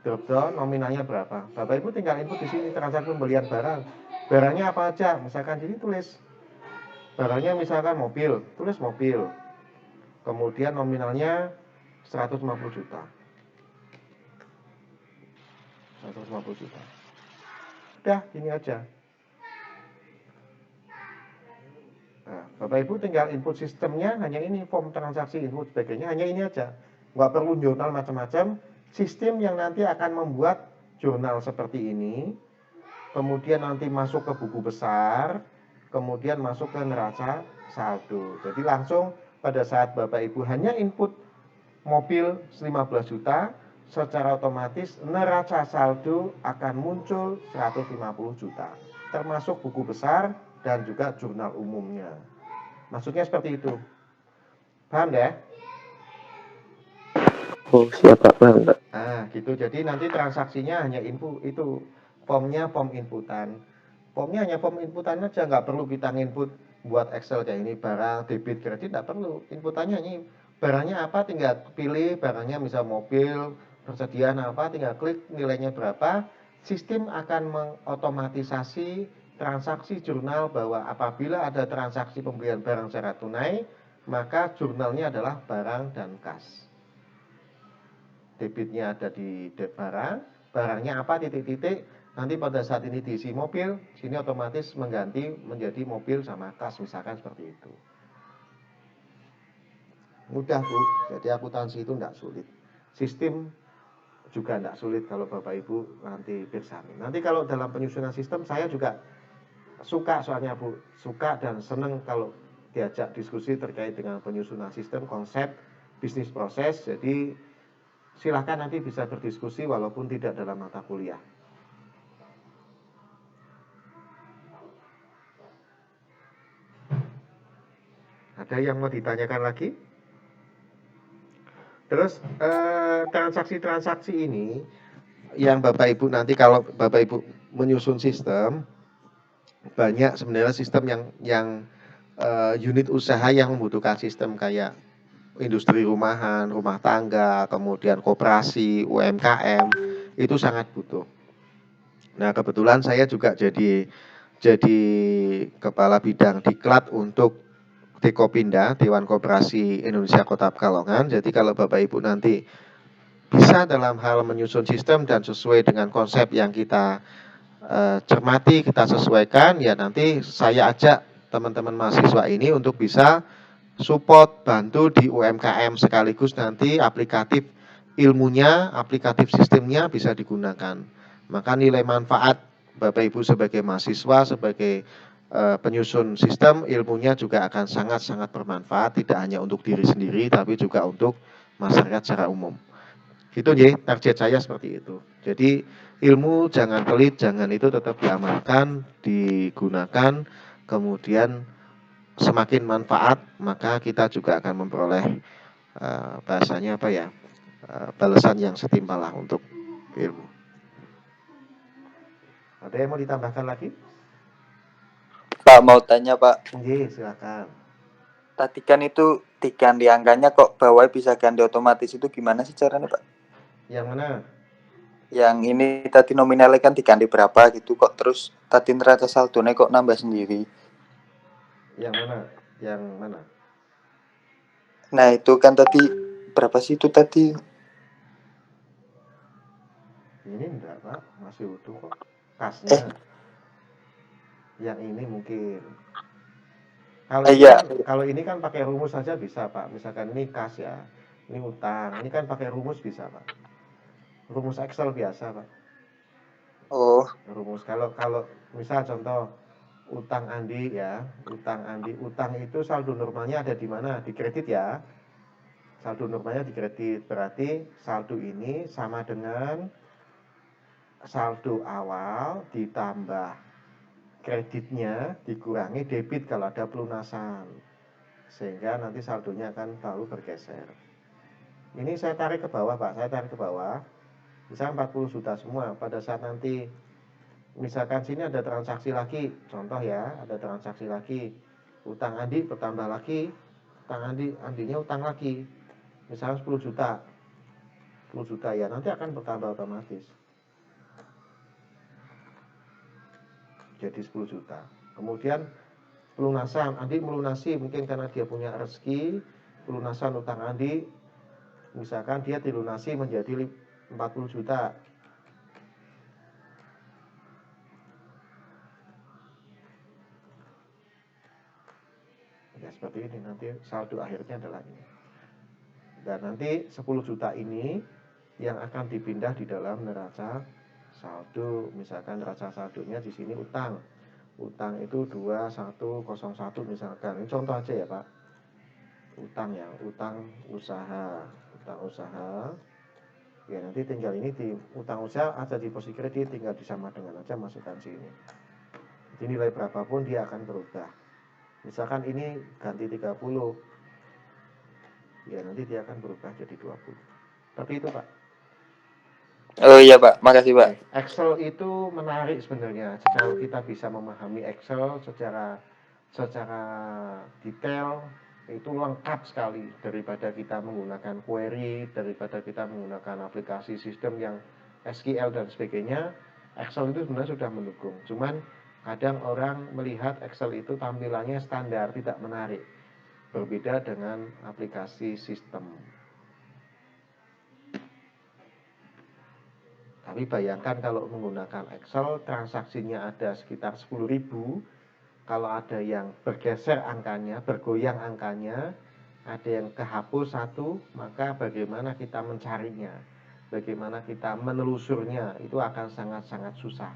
Drop down nominalnya berapa? Bapak Ibu tinggal input di sini transaksi pembelian barang. Barangnya apa aja? Misalkan sini tulis barangnya misalkan mobil, tulis mobil. Kemudian nominalnya 150 juta. 150 juta. Udah, gini aja. Nah, Bapak Ibu tinggal input sistemnya hanya ini, form transaksi input sebagainya hanya ini aja. Nggak perlu jurnal macam-macam. Sistem yang nanti akan membuat jurnal seperti ini, kemudian nanti masuk ke buku besar, kemudian masuk ke neraca saldo. Jadi langsung pada saat Bapak Ibu hanya input mobil 15 juta, secara otomatis neraca saldo akan muncul 150 juta. Termasuk buku besar dan juga jurnal umumnya. Maksudnya seperti itu. Paham ya? Oh, siap Pak, paham Pak. Nah, gitu. Jadi nanti transaksinya hanya input itu. Formnya form inputan. Formnya hanya form inputan aja, nggak perlu kita input buat Excel kayak ini barang debit kredit, nggak perlu. Inputannya ini barangnya apa, tinggal pilih barangnya, misal mobil, persediaan apa, tinggal klik nilainya berapa. Sistem akan mengotomatisasi transaksi jurnal bahwa apabila ada transaksi pembelian barang secara tunai, maka jurnalnya adalah barang dan kas. Debitnya ada di barang, barangnya apa, titik-titik, nanti pada saat ini diisi mobil, sini otomatis mengganti menjadi mobil sama kas, misalkan seperti itu. Mudah Bu, jadi akuntansi itu tidak sulit. Sistem juga tidak sulit kalau Bapak Ibu nanti bersami. Nanti kalau dalam penyusunan sistem saya juga suka soalnya Bu, suka dan senang kalau diajak diskusi terkait dengan penyusunan sistem, konsep, bisnis proses. Jadi silakan nanti bisa berdiskusi walaupun tidak dalam mata kuliah. Ada yang mau ditanyakan lagi? Terus transaksi-transaksi ini yang Bapak Ibu nanti kalau Bapak Ibu menyusun sistem, banyak sebenarnya sistem yang unit usaha yang membutuhkan sistem kayak industri rumahan, rumah tangga, kemudian koperasi, UMKM, itu sangat butuh. Nah, kebetulan saya juga jadi kepala bidang diklat untuk Dekopinda, Dewan Koperasi Indonesia Kota Pekalongan. Jadi kalau Bapak Ibu nanti bisa dalam hal menyusun sistem dan sesuai dengan konsep yang kita cermati, kita sesuaikan, ya nanti saya ajak teman-teman mahasiswa ini untuk bisa support, bantu di UMKM sekaligus nanti aplikatif ilmunya, aplikatif sistemnya bisa digunakan. Maka nilai manfaat Bapak Ibu sebagai mahasiswa, sebagai penyusun sistem, ilmunya juga akan sangat-sangat bermanfaat, tidak hanya untuk diri sendiri, tapi juga untuk masyarakat secara umum. Gitu ya, target saya seperti itu. Jadi ilmu jangan pelit, jangan itu tetap diamalkan, digunakan, kemudian semakin manfaat, maka kita juga akan memperoleh bahasanya apa ya, balasan yang setimpal lah untuk ilmu. Ada yang mau ditambahkan lagi? Pak, mau tanya Pak, Oke, silakan. tadi kan itu diganti angkanya kok bawah bisa ganti otomatis, itu gimana sih caranya Pak? Yang mana? Yang ini tadi nominalnya kan diganti berapa gitu kok, terus tadi neraca saldonya kok nambah sendiri. Yang mana? Yang mana? Nah itu kan tadi berapa sih itu tadi? Ini enggak Pak, masih utuh kok. Kasnya. Yang ini mungkin. Iya. Kalau ini kan pakai rumus saja bisa Pak. Misalkan ini kas ya, ini utang. Ini kan pakai rumus bisa Pak. Rumus Excel biasa Pak. Oh, Rumus kalau misal contoh utang Andi ya, utang itu saldo normalnya ada di mana? Di kredit ya. Saldo normalnya di kredit. Berarti saldo ini sama dengan saldo awal ditambah kreditnya dikurangi debit kalau ada pelunasan, sehingga nanti saldonya akan selalu bergeser. Ini saya tarik ke bawah Pak, saya tarik ke bawah, misalnya 40 juta semua. Pada saat nanti misalkan sini ada transaksi lagi, contoh ya, ada transaksi lagi, utang Andi bertambah lagi, utang Andinya utang lagi, misalnya 10 juta ya, nanti akan bertambah otomatis jadi 10 juta. Kemudian pelunasan, Andi melunasi mungkin karena dia punya rezeki, pelunasan utang Andi misalkan dia dilunasi menjadi 40 juta. Ya seperti ini, nanti saldo akhirnya adalah ini. Dan nanti 10 juta ini yang akan dipindah di dalam neraca saldo. Misalkan neraca saldonya di sini utang. Utang itu 2101 misalkan. Ini contoh aja ya Pak. Utang ya, utang usaha. Ya nanti tinggal ini di utang usaha ada di posisi kredit, tinggal disama dengan aja masukkan sini. Jadi nilai berapapun dia akan berubah. Misalkan ini ganti 30, ya nanti dia akan berubah jadi 20. Seperti itu Pak. oh iya Pak, makasih Pak. Excel itu menarik sebenarnya. Kalau kita bisa memahami Excel secara detail, itu lengkap sekali daripada kita menggunakan query, daripada kita menggunakan aplikasi sistem yang SQL dan sebagainya. Excel itu sebenarnya sudah mendukung. Cuman kadang orang melihat Excel itu tampilannya standar, tidak menarik. Berbeda dengan aplikasi sistem. Tapi bayangkan kalau menggunakan Excel, transaksinya ada sekitar 10.000. Kalau ada yang bergeser angkanya, bergoyang angkanya, ada yang kehapus satu, maka bagaimana kita mencarinya, bagaimana kita menelusurnya, itu akan sangat-sangat susah.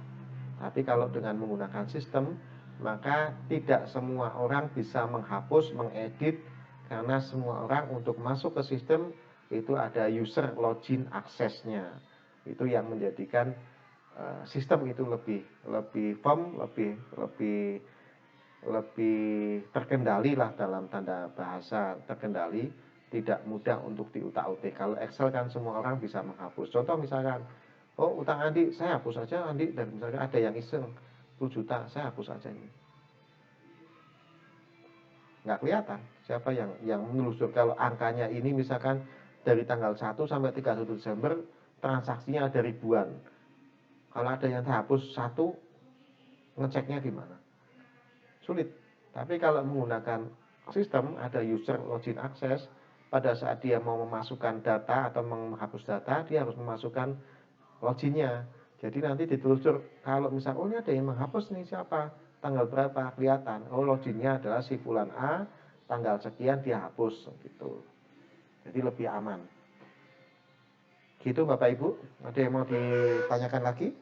Tapi kalau dengan menggunakan sistem, maka tidak semua orang bisa menghapus, mengedit, karena semua orang untuk masuk ke sistem itu ada user login aksesnya. Itu yang menjadikan sistem itu lebih firm, lebih terkendali lah, dalam tanda bahasa terkendali, tidak mudah untuk diutak-utik. Kalau Excel kan semua orang bisa menghapus. Contoh misalkan, oh utang Andi saya hapus saja Andi, dan misalkan ada yang iseng 10 juta saya hapus saja ini. Nggak kelihatan siapa yang menelusur. Kalau angkanya ini misalkan dari tanggal 1 sampai 31 Desember transaksinya ada ribuan. Kalau ada yang terhapus satu, ngeceknya gimana? Sulit. Tapi kalau menggunakan sistem, ada user login access, pada saat dia mau memasukkan data atau menghapus data, dia harus memasukkan loginnya. Jadi nanti ditelusur, kalau misal, oh ini ada yang menghapus nih, siapa? Tanggal berapa? Kelihatan. Oh loginnya adalah si fulan A, tanggal sekian dia hapus. Gitu. Jadi lebih aman. Gitu Bapak Ibu, ada yang mau ditanyakan lagi?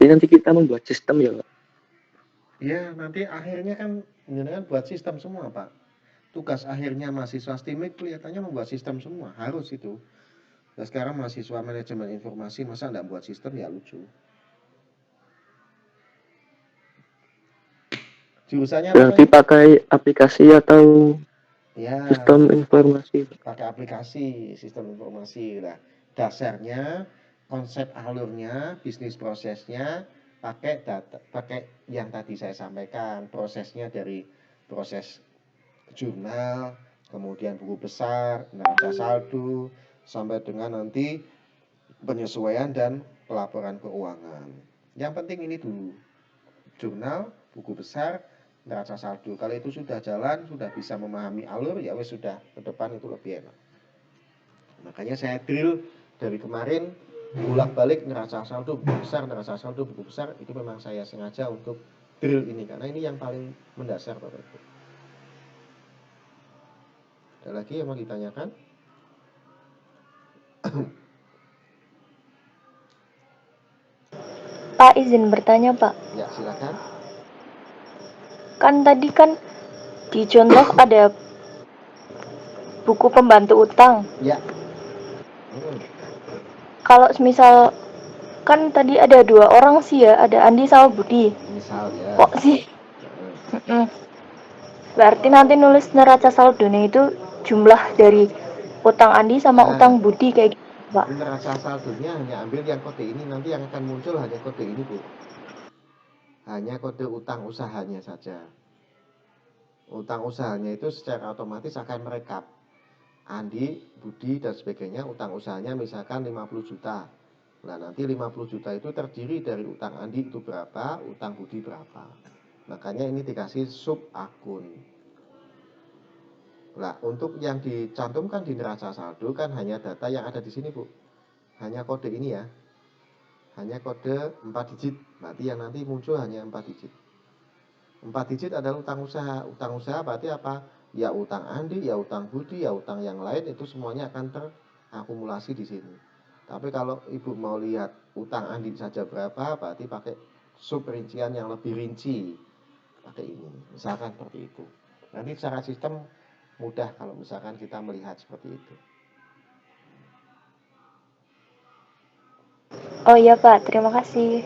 nanti kita membuat sistem ya Pak. Ya, nanti akhirnya kan jenengan buat sistem semua, Pak. Tugas akhirnya mahasiswa STIMIK kelihatannya membuat sistem semua, harus itu. Nah, sekarang mahasiswa manajemen informasi masa nggak buat sistem, ya lucu. Jurusannya apa Berarti tadi? pakai aplikasi atau Ya, sistem informasi. pakai aplikasi sistem informasi. Nah, dasarnya, konsep alurnya, bisnis prosesnya pakai data, pakai yang tadi saya sampaikan, prosesnya dari proses jurnal, kemudian buku besar, neraca saldo, sampai dengan nanti penyesuaian dan pelaporan keuangan. Yang penting ini dulu, jurnal, buku besar, neraca saldo. Kalau itu sudah jalan, sudah bisa memahami alur, ya wes sudah, ke depan itu lebih enak. Makanya saya drill dari kemarin, bolak-balik neraca saldo, buku besar, itu memang saya sengaja untuk drill ini, karena ini yang paling mendasar Bapak Ibu. Ada lagi yang mau ditanyakan? Pak, izin bertanya, Pak. Ya, silakan. Kan tadi kan di contoh ada buku pembantu utang. Ya. Kalau misal kan tadi ada 2 orang sih ya, ada Andi sama Budi. Misal ya. Kok sih? Berarti nanti nulis neraca saldonya itu jumlah dari utang Andi sama utang Budi kayak gitu, Pak. Neraca saldonya hanya ambil yang kode ini, nanti yang akan muncul hanya kode ini, Bu. Hanya kode utang usahanya saja. Utang usahanya itu secara otomatis akan merekap. Andi, Budi, dan sebagainya, utang usahanya misalkan 50 juta. Nah, nanti 50 juta itu terdiri dari utang Andi itu berapa, utang Budi berapa. Makanya ini dikasih sub akun. Nah, untuk yang dicantumkan di neraca saldo kan hanya data yang ada di sini, Bu. Hanya kode ini ya. Hanya kode 4 digit. Berarti yang nanti muncul hanya 4 digit. 4 digit adalah utang usaha. Utang usaha berarti apa? Ya utang Andi, ya utang Budi, ya utang yang lain, itu semuanya akan terakumulasi di sini. Tapi kalau Ibu mau lihat utang Andi saja berapa, berarti pakai sub rincian yang lebih rinci. Pakai ini. Misalkan seperti itu. Nanti secara sistem mudah kalau misalkan kita melihat seperti itu. Oh iya, Pak. Terima kasih.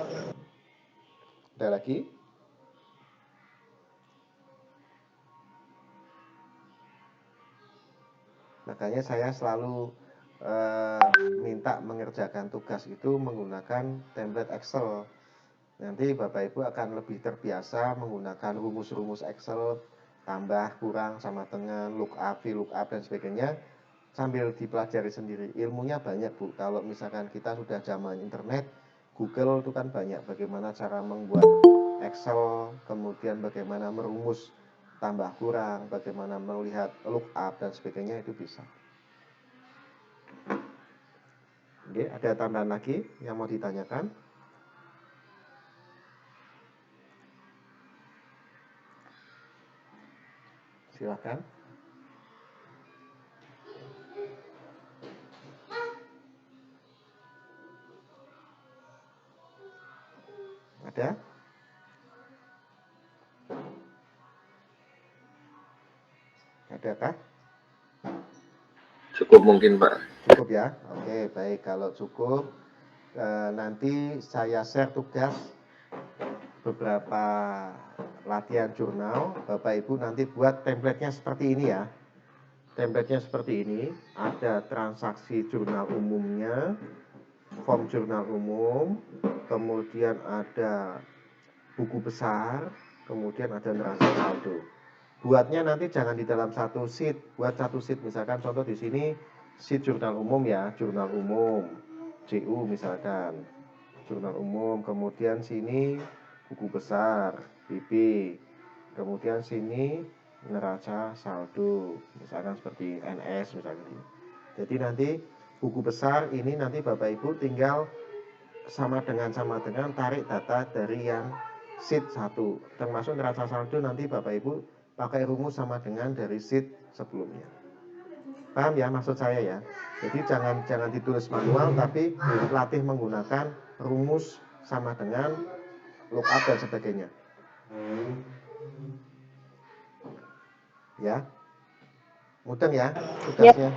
Ada lagi? Makanya saya selalu minta mengerjakan tugas itu menggunakan template Excel. Nanti Bapak Ibu akan lebih terbiasa menggunakan rumus-rumus Excel, tambah, kurang, sama dengan, lookup, VLOOKUP, dan sebagainya, sambil dipelajari sendiri. Ilmunya banyak, Bu. Kalau misalkan kita sudah zaman internet, Google itu kan banyak bagaimana cara membuat Excel, kemudian bagaimana merumus tambah kurang, bagaimana melihat lookup dan sebagainya, itu bisa. Oke, ada tambahan lagi yang mau ditanyakan? Silakan. Ada? Adakah? Cukup mungkin, Pak. Cukup ya? Oke, baik. Kalau cukup, nanti saya share tugas beberapa latihan jurnal. Bapak Ibu nanti buat template-nya seperti ini ya. Template-nya seperti ini. Ada transaksi jurnal umumnya, form jurnal umum, kemudian ada buku besar, kemudian ada neraca saldo. Buatnya nanti jangan di dalam satu sheet, buat satu sheet. Misalkan contoh di sini sheet jurnal umum ya, jurnal umum, JU misalkan, jurnal umum. Kemudian sini buku besar, BB. Kemudian sini neraca saldo, misalkan seperti NS misalkan. Jadi nanti buku besar ini nanti Bapak Ibu tinggal sama dengan tarik data dari yang sheet 1, termasuk neraca saldo nanti Bapak Ibu pakai rumus sama dengan dari sheet sebelumnya. Paham ya maksud saya ya? Jadi jangan ditulis manual, tapi latih menggunakan rumus sama dengan lookup dan sebagainya. Ya, mudeng ya tugasnya.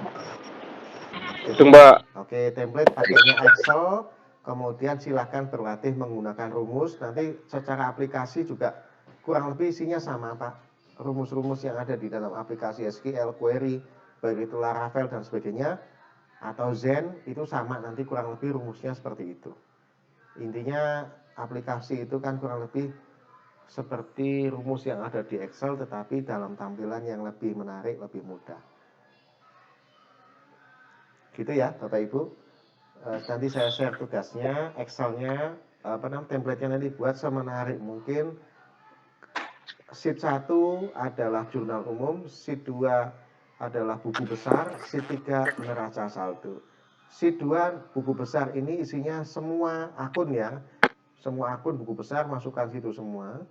Itu Mbak. Oke, template pakainya Excel, kemudian silahkan berlatih menggunakan rumus. Nanti secara aplikasi juga kurang lebih isinya sama Pak. Rumus-rumus yang ada di dalam aplikasi SQL query, baik itu Laravel dan sebagainya, atau Zen, itu sama nanti kurang lebih rumusnya seperti itu. Intinya aplikasi itu kan kurang lebih seperti rumus yang ada di Excel, tetapi dalam tampilan yang lebih menarik, lebih mudah. Gitu ya Bapak Ibu. Nanti saya share tugasnya, Excelnya, template-nya nanti buat semenarik mungkin. Sheet 1 adalah jurnal umum, sheet 2 adalah buku besar, sheet 3 neraca saldo. Sheet 2 buku besar ini isinya semua akun ya. Semua akun buku besar masukkan situ semua.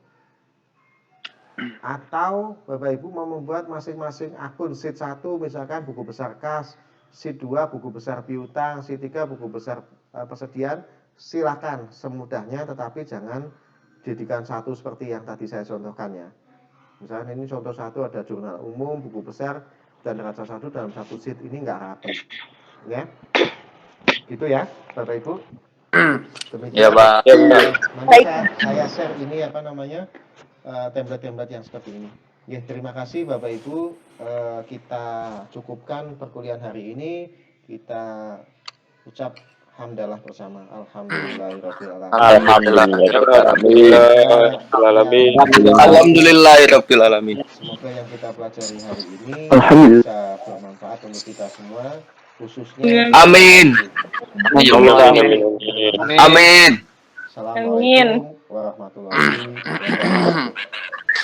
Atau Bapak Ibu mau membuat masing-masing akun sheet 1 misalkan buku besar kas, sheet 2 buku besar piutang, sheet 3 buku besar persediaan, silakan semudahnya, tetapi jangan jadikan satu seperti yang tadi saya contohkan ya. Misalnya ini contoh 1 ada jurnal umum, buku besar dan neraca saldo dalam satu sheet, ini enggak rapi. Ya. Gitu ya Bapak Ibu. Demikian. Ya Pak. Nanti saya share ini template-template yang seperti ini. Ya, terima kasih Bapak Ibu. Kita cukupkan perkuliahan hari ini. Kita ucap hamdalah bersama. Alhamdulillahirabbil alamin. Semoga yang kita pelajari hari ini bisa bermanfaat untuk kita semua, khususnya. Amin. Amin. Assalamualaikum warahmatullahi wabarakatuh.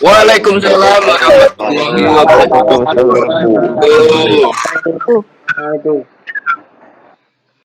Waalaikumsalam warahmatullahi wabarakatuh.